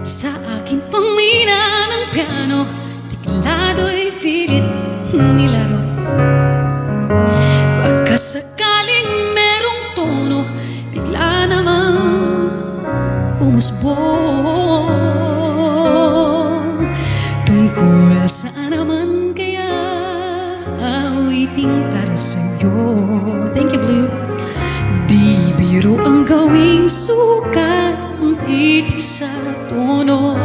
Sa akin pangmina ng piano, tiklado'y pilit nilaro. Baka sakaling merong tono, bigla namang umusbong. Tungkol saan naman kaya awiting para sa'yo? Thank you, Blue. Di biro ang gawing sukat ang titik sa tono.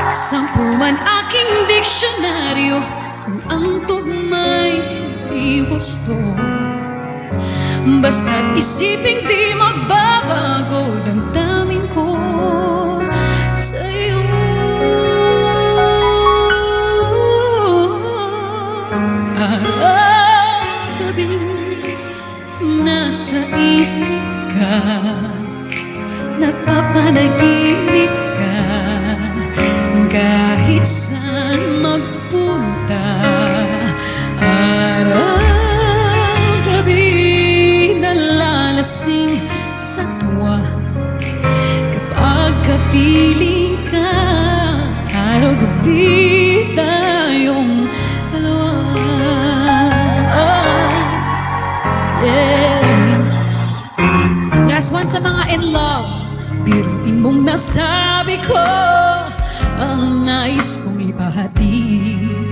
Sampu man aking diksyonaryo, kung ang tugma'y di wasto. Basta't isiping di magbabago, damdamin ko sa'yo. Araw-gabi nasa isip ka, napapanaginip ka, kahit saan magpunta. Araw-gabi nalalasing sa tuwa, kapag kapiling ka. Araw-gabi tayong dalawa. Yeah. Last one sa mga in love. Biruin mong nasabi ko ang nais kong ipahatid.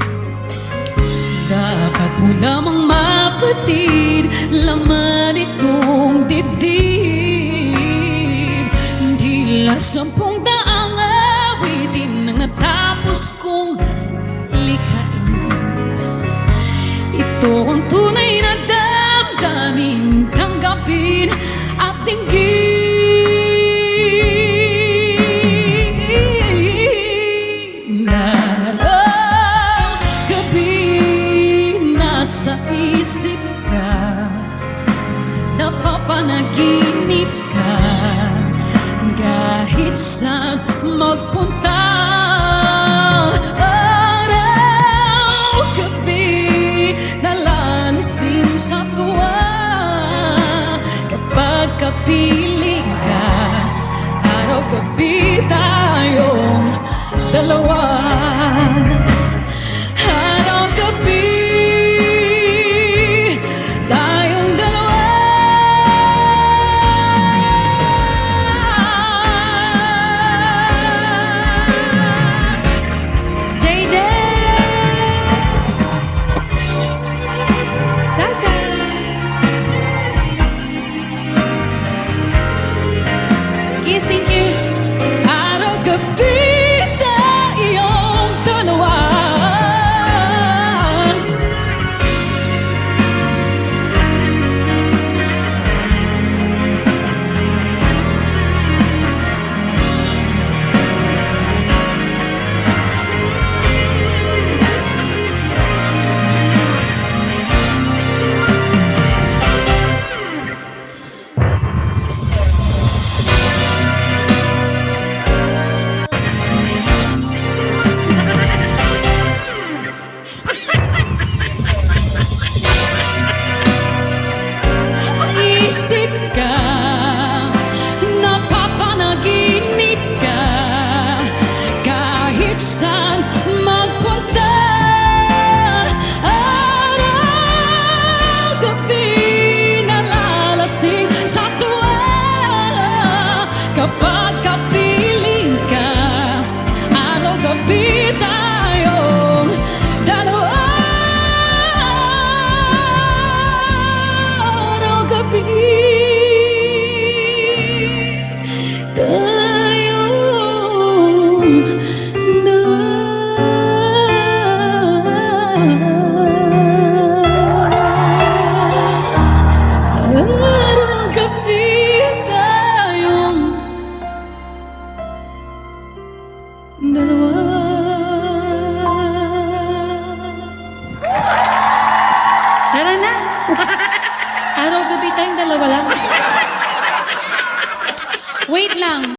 Dapat mo lamang mapatid laman itong dibdib. Tila 10 daang awitin ang natapos kong likhain. Ito ang tunay na damdamin, tanggapin at dinggin. Sa isip ka, napapanaginip ka, kahit saan magpunta. Araw-gabi nalalasing sa tuwa, kapag kapiling ka. Araw-gabi tayong dalawa. Sasa. Kiss, thank you. Araw-gabi tayong dalawa. Isip ka, napapanaginip ka, kahit saan magpunta. Araw-gabi nalalasing sa tuwa, kapag kapiling ka. Araw-gabi tayong dalawa. Tara na! Araw-gabi tayong dalawa lang. Wait lang.